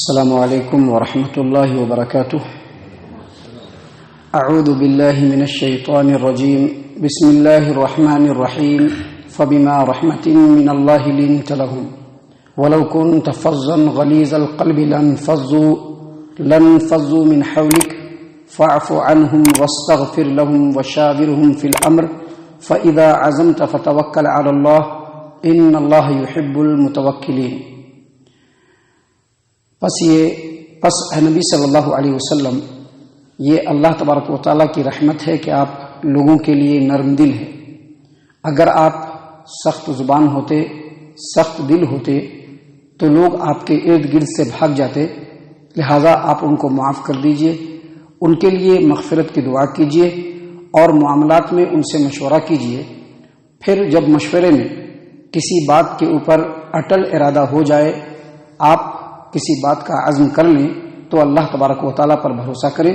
السلام علیکم ورحمۃ اللہ وبرکاتہ. اعوذ باللہ من الشیطان الرجیم. بسم اللہ الرحمن الرحیم. فبما رحمۃ من اللہ لنت لهم ولو كنت فظا غلیظ القلب لانفضوا من حولك فاعف عنهم واستغفر لهم وشاورهم في الامر فاذا عزمت فتوکل علی اللہ ان اللہ يحب المتوکلین. پس اے نبی صلی اللہ علیہ وسلم، یہ اللہ تبارک و تعالیٰ کی رحمت ہے کہ آپ لوگوں کے لیے نرم دل ہیں. اگر آپ سخت زبان ہوتے، سخت دل ہوتے تو لوگ آپ کے ارد گرد سے بھاگ جاتے. لہذا آپ ان کو معاف کر دیجئے، ان کے لیے مغفرت کی دعا کیجئے اور معاملات میں ان سے مشورہ کیجئے. پھر جب مشورے میں کسی بات کے اوپر اٹل ارادہ ہو جائے، آپ کسی بات کا عزم کر لیں تو اللہ تبارک و تعالیٰ پر بھروسہ کریں،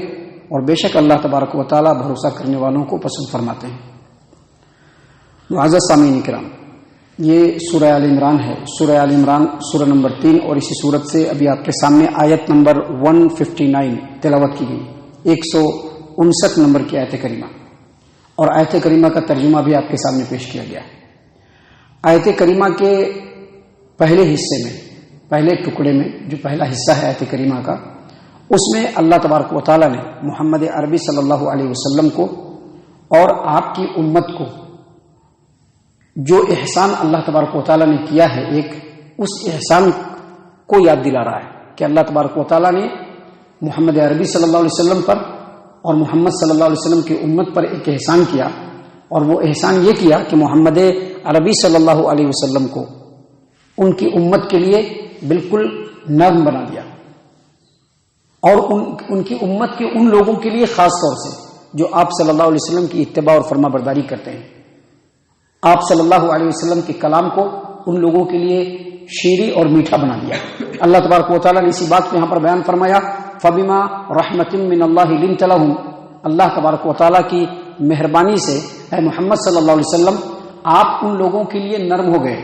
اور بے شک اللہ تبارک و تعالیٰ بھروسہ کرنے والوں کو پسند فرماتے ہیں. معزز سامعین کرام، یہ سورہ آل عمران ہے. سورہ آل عمران سورہ نمبر 3، اور اسی صورت سے ابھی آپ کے سامنے آیت نمبر 159 تلاوت کی گئی. 159 نمبر کی آیت کریمہ، اور آیت کریمہ کا ترجمہ بھی آپ کے سامنے پیش کیا گیا. آیت کریمہ کے پہلے حصے میں، پہلے ٹکڑے میں، جو پہلا حصہ ہے آیت کریمہ کا، اس میں اللہ تبارک و تعالیٰ نے محمد عربی صلی اللہ علیہ وسلم کو اور آپ کی امت کو جو احسان اللہ تبارک و تعالیٰ نے کیا ہے، اس احسان کو یاد دلا رہا ہے کہ اللہ تبارک و تعالیٰ نے محمد عربی صلی اللہ علیہ وسلم پر اور محمد صلی اللہ علیہ وسلم کی امت پر ایک احسان کیا، اور وہ احسان یہ کیا کہ محمد عربی صلی اللہ علیہ وسلم کو ان کی امت کے لیے بالکل نرم بنا دیا، اور ان کی امت کے ان لوگوں کے لیے خاص طور سے جو آپ صلی اللہ علیہ وسلم کی اتباع اور فرما برداری کرتے ہیں. آپ صلی اللہ علیہ وسلم کے کلام کو ان لوگوں کے لیے شیریں اور میٹھا بنا دیا. اللہ تبارک و تعالیٰ نے اسی بات کو یہاں پر بیان فرمایا، فبما رحمۃ من اللہ لنت لهم. اللہ تبارک و تعالیٰ کی مہربانی سے اے محمد صلی اللہ علیہ وسلم آپ ان لوگوں کے لیے نرم ہو گئے.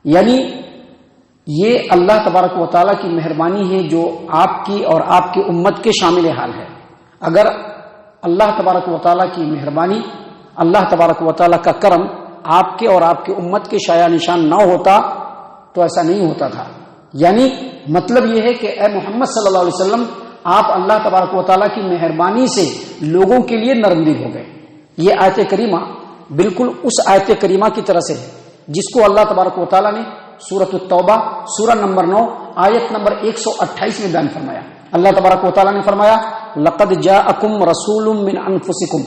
یعنی یہ اللہ تبارک و تعالیٰ کی مہربانی ہے جو آپ کی اور آپ کی امت کے شامل حال ہے. اگر اللہ تبارک و تعالیٰ کی مہربانی، اللہ تبارک و تعالیٰ کا کرم آپ کے اور آپ کی امت کے شایع نشان نہ ہوتا تو ایسا نہیں ہوتا تھا. یعنی مطلب یہ ہے کہ اے محمد صلی اللہ علیہ وسلم آپ اللہ تبارک و تعالیٰ کی مہربانی سے لوگوں کے لیے نرم دل ہو گئے. یہ آیت کریمہ بالکل اس آیت کریمہ کی طرح سے ہے جس کو اللہ تبارک و تعالیٰ نے سورۃ التوبہ سورہ نمبر 9 آیت نمبر 128 میں بیان فرمایا. اللہ تبارک و تعالیٰ نے فرمایا، لقد جاءکم رسول من انفسکم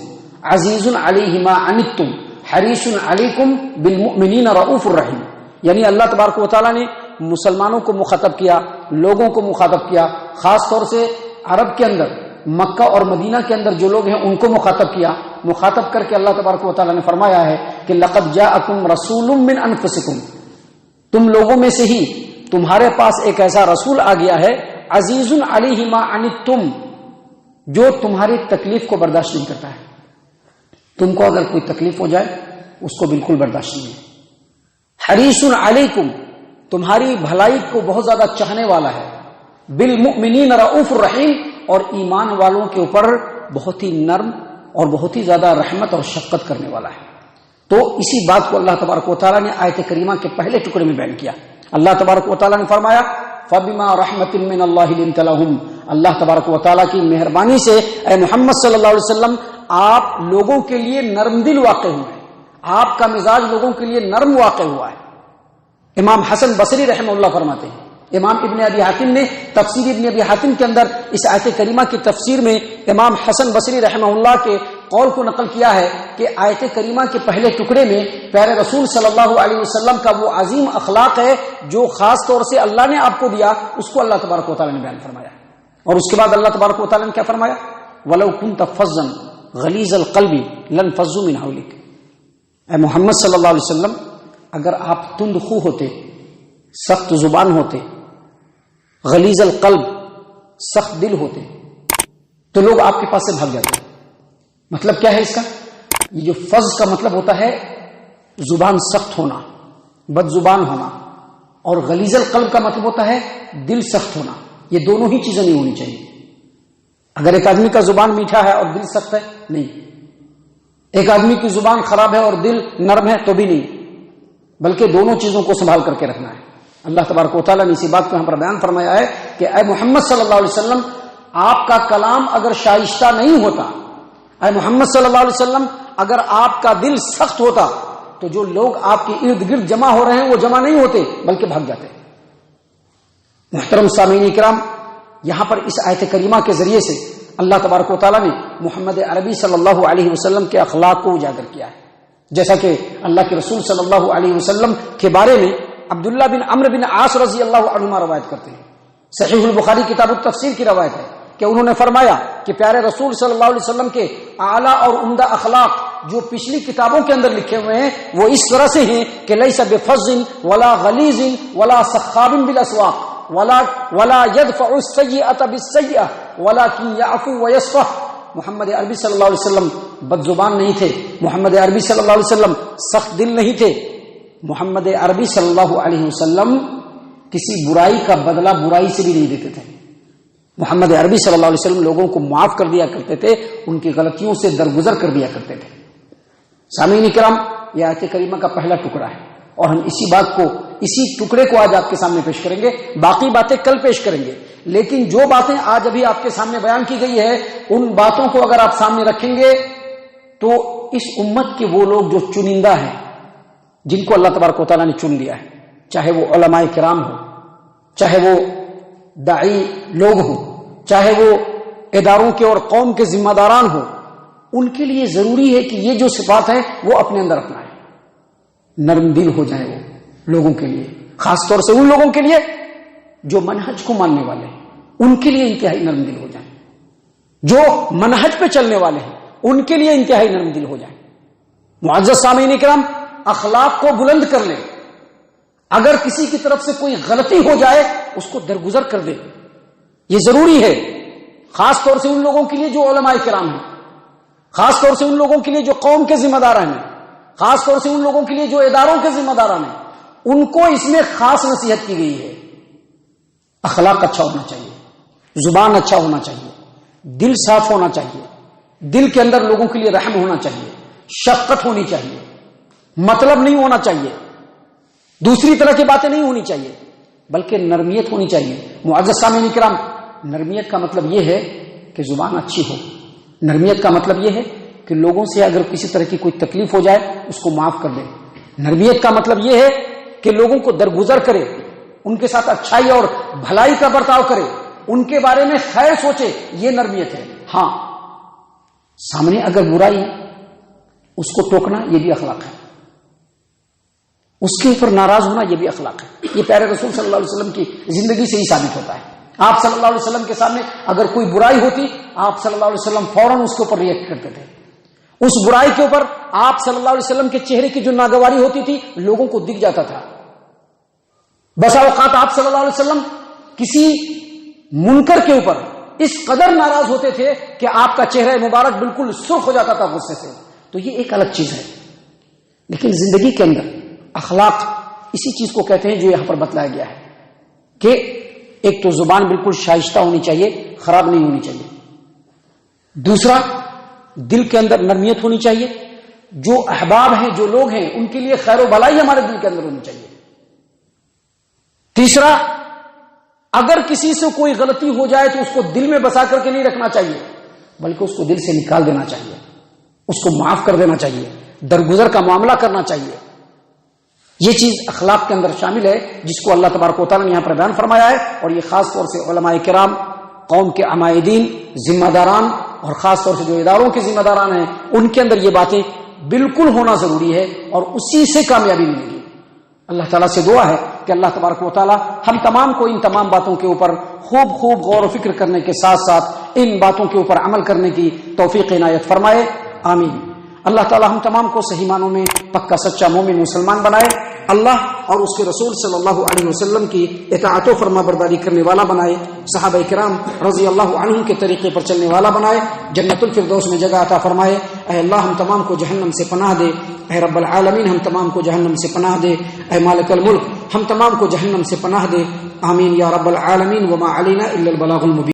عزیز علیہ ما عنتم حریص علیکم بالمؤمنین رؤوف الرحیم. یعنی اللہ تبارک و تعالیٰ نے مسلمانوں کو مخاطب کیا، لوگوں کو مخاطب کیا، خاص طور سے عرب کے اندر، مکہ اور مدینہ کے اندر جو لوگ ہیں ان کو مخاطب کیا. مخاطب کر کے اللہ تبارک و تعالیٰ نے فرمایا ہے کہ لقد جاءکم رسول من انفسکم، تم لوگوں میں سے ہی تمہارے پاس ایک ایسا رسول آ گیا ہے، عزیز علیہ ما عنتم، جو تمہاری تکلیف کو برداشت نہیں کرتا ہے. تم کو اگر کوئی تکلیف ہو جائے اس کو بالکل برداشت نہیں ہے. حریص علیکم، تمہاری بھلائی کو بہت زیادہ چاہنے والا ہے. بالمؤمنین رؤوف الرحیم، اور ایمان والوں کے اوپر بہت ہی نرم اور بہت ہی زیادہ رحمت اور شفقت کرنے والا ہے. تو اسی بات کو اللہ تبارک و تعالیٰ نے آیت کریمہ کے پہلے ٹکڑے میں بیان کیا. اللہ تبارک و تعالیٰ نے فرمایا فبما رحمۃ من اللہ لنت لهم. اللہ تبارک و تعالیٰ کی مہربانی سے اے محمد صلی اللہ علیہ وسلم آپ لوگوں کے لیے نرم دل واقع ہوئے، آپ کا مزاج لوگوں کے لیے نرم واقع ہوا ہے. امام حسن بصری رحمہ اللہ فرماتے ہیں، امام ابن ابی حاتم نے تفسیر ابن ابی حاتم کے اندر اس آیت کریمہ کی تفسیر میں امام حسن بصری رحمہ اللہ کے قول کو نقل کیا ہے کہ آیت کریمہ کے پہلے ٹکڑے میں پیارے رسول صلی اللہ علیہ وسلم کا وہ عظیم اخلاق ہے جو خاص طور سے اللہ نے آپ کو دیا، اس کو اللہ تبارک و تعالیٰ نے بیان فرمایا. اور اس کے بعد اللہ تبارک و تعالیٰ نے کیا فرمایا، وَلَوْ كُنْتَ فَظًّا غَلِيظَ الْقَلْبِ لَانفَضُّوا مِنْ حَوْلِكَ. اے محمد صلی اللہ علیہ وسلم اگر آپ تند خو ہوتے، سخت زبان ہوتے، غلیظ القلب سخت دل ہوتے تو لوگ آپ کے پاس سے بھاگ جاتے. مطلب کیا ہے اس کا؟ یہ جو فض کا مطلب ہوتا ہے زبان سخت ہونا، بد زبان ہونا، اور غلیظ القلب کا مطلب ہوتا ہے دل سخت ہونا. یہ دونوں ہی چیزیں نہیں ہونی چاہیے. اگر ایک آدمی کا زبان میٹھا ہے اور دل سخت ہے نہیں، ایک آدمی کی زبان خراب ہے اور دل نرم ہے تو بھی نہیں، بلکہ دونوں چیزوں کو سنبھال کر کے رکھنا ہے. اللہ تبارک و تعالیٰ نے اسی بات کو یہاں پر بیان فرمایا ہے کہ اے محمد صلی اللہ علیہ وسلم، آپ کا کلام اگر شائستہ نہیں ہوتا، اے محمد صلی اللہ علیہ وسلم اگر آپ کا دل سخت ہوتا تو جو لوگ آپ کے ارد گرد جمع ہو رہے ہیں وہ جمع نہیں ہوتے بلکہ بھاگ جاتے. محترم سامعین کرام، یہاں پر اس آیت کریمہ کے ذریعے سے اللہ تبارک و تعالیٰ نے محمد عربی صلی اللہ علیہ وسلم کے اخلاق کو اجاگر کیا ہے. جیسا کہ اللہ کے رسول صلی اللہ علیہ وسلم کے بارے میں عبداللہ بن عمرو بن عاص رضی اللہ عنہما روایت کرتے ہیں. صحیح البخاری کتاب التفسیر کی روایت ہے کہ انہوں نے فرمایا کہ پیارے رسول صلی اللہ علیہ وسلم کے اعلیٰ اور عمدہ اخلاق جو پچھلی کتابوں کے اندر لکھے ہوئے ہیں وہ اس طرح سے ہیں کہ لیس بفظ ولا غلیظ ولا سخاب بالاسواق ولا يدفع السيئة بالسيئة ولكن يعفو ويصفح. محمد عربی صلی اللہ علیہ وسلم بد زبان نہیں تھے، محمد عربی صلی اللہ علیہ وسلم سخت دل نہیں تھے، محمد عربی صلی اللہ علیہ وسلم کسی برائی کا بدلہ برائی سے بھی نہیں دیتے تھے. محمد عربی صلی اللہ علیہ وسلم لوگوں کو معاف کر دیا کرتے تھے، ان کی غلطیوں سے درگزر کر دیا کرتے تھے. سامعین کرام، یہ آیت کریمہ کا پہلا ٹکڑا ہے اور ہم اسی ٹکڑے کو آج آپ کے سامنے پیش کریں گے. باقی باتیں کل پیش کریں گے، لیکن جو باتیں آج ابھی آپ کے سامنے بیان کی گئی ہے ان باتوں کو اگر آپ سامنے رکھیں گے تو اس امت کے وہ لوگ جو چنندہ ہیں، جن کو اللہ تبارک و تعالیٰ نے چن لیا ہے، چاہے وہ علماء کرام ہو، چاہے وہ داعی لوگ ہوں، چاہے وہ اداروں کے اور قوم کے ذمہ داران ہوں، ان کے لیے ضروری ہے کہ یہ جو صفات ہیں وہ اپنے اندر اپنائیں. نرم دل ہو جائیں وہ لوگوں کے لیے، خاص طور سے ان لوگوں کے لیے جو منہج کو ماننے والے ہیں، ان کے لیے انتہائی نرم دل ہو جائیں. جو منہج پہ چلنے والے ہیں ان کے لیے انتہائی نرم دل ہو جائیں. معزز سامعین کرام، اخلاق کو بلند کر لیں. اگر کسی کی طرف سے کوئی غلطی ہو جائے اس کو درگزر کر دیں، یہ ضروری ہے. خاص طور سے ان لوگوں کے لیے جو علماء کرام ہیں، خاص طور سے ان لوگوں کے لیے جو قوم کے ذمہ داران ہیں، خاص طور سے ان لوگوں کے لیے جو اداروں کے ذمہ داران ہیں، ان کو اس میں خاص نصیحت کی گئی ہے. اخلاق اچھا ہونا چاہیے، زبان اچھا ہونا چاہیے، دل صاف ہونا چاہیے، دل کے اندر لوگوں کے لیے رحم ہونا چاہیے، شفقت ہونی چاہیے، مطلب نہیں ہونا چاہیے، دوسری طرح کی باتیں نہیں ہونی چاہیے، بلکہ نرمیت ہونی چاہیے. معزز سامعین کرام، نرمیت کا مطلب یہ ہے کہ زبان اچھی ہو. نرمیت کا مطلب یہ ہے کہ لوگوں سے اگر کسی طرح کی کوئی تکلیف ہو جائے اس کو معاف کر دے. نرمیت کا مطلب یہ ہے کہ لوگوں کو درگزر کرے، ان کے ساتھ اچھائی اور بھلائی کا برتاؤ کرے، ان کے بارے میں خیر سوچے. یہ نرمیت ہے. ہاں، سامنے اگر برائی ہے اس کو ٹوکنا یہ بھی اخلاق ہے، اس کے اوپر ناراض ہونا یہ بھی اخلاق ہے. یہ پیارے رسول صلی اللہ علیہ وسلم کی زندگی سے ہی ثابت ہوتا ہے. آپ صلی اللہ علیہ وسلم کے سامنے اگر کوئی برائی ہوتی، آپ صلی اللہ علیہ وسلم فوراً اس کے اوپر ریئیکٹ کرتے تھے. اس برائی کے اوپر آپ صلی اللہ علیہ وسلم کے چہرے کی جو ناگواری ہوتی تھی لوگوں کو دکھ جاتا تھا. بسا اوقات آپ صلی اللہ علیہ وسلم کسی منکر کے اوپر اس قدر ناراض ہوتے تھے کہ آپ کا چہرہ مبارک بالکل سرخ ہو جاتا تھا غصے سے. تو یہ ایک الگ چیز ہے. لیکن زندگی کے اندر اخلاق اسی چیز کو کہتے ہیں جو یہاں پر بتلایا گیا ہے کہ ایک تو زبان بالکل شائستہ ہونی چاہیے، خراب نہیں ہونی چاہیے. دوسرا، دل کے اندر نرمیت ہونی چاہیے. جو احباب ہیں، جو لوگ ہیں، ان کے لیے خیر و بھلائی ہمارے دل کے اندر ہونی چاہیے. تیسرا، اگر کسی سے کوئی غلطی ہو جائے تو اس کو دل میں بسا کر کے نہیں رکھنا چاہیے، بلکہ اس کو دل سے نکال دینا چاہیے، اس کو معاف کر دینا چاہیے، درگزر کا معاملہ کرنا چاہیے. یہ چیز اخلاق کے اندر شامل ہے جس کو اللہ تبارک و تعالیٰ نے یہاں پر بیان فرمایا ہے. اور یہ خاص طور سے علماء کرام، قوم کے عمائدین، ذمہ داران اور خاص طور سے جو اداروں کے ذمہ داران ہیں ان کے اندر یہ باتیں بالکل ہونا ضروری ہے اور اسی سے کامیابی ملے گی. اللہ تعالیٰ سے دعا ہے کہ اللہ تبارک و تعالیٰ ہم تمام کو ان تمام باتوں کے اوپر خوب غور و فکر کرنے کے ساتھ ساتھ ان باتوں کے اوپر عمل کرنے کی توفیق عنایت فرمائے. آمین. اللہ تعالیٰ ہم تمام کو صحیح معنوں میں پکا سچا مومن مسلمان بنائے. اللہ اور اس کے رسول صلی اللہ علیہ وسلم کی اطاعت و فرما برداری کرنے والا بنائے. صحابہ کرام رضی اللہ عنہم کے طریقے پر چلنے والا بنائے. جنت الفردوس میں جگہ عطا فرمائے. اے اللہ ہم تمام کو جہنم سے پناہ دے، اے رب العالمین ہم تمام کو جہنم سے پناہ دے، اے مالک الملک ہم تمام کو جہنم سے پناہ دے، آمین یا رب العالمین، وما علینا الا البلاغ المبین۔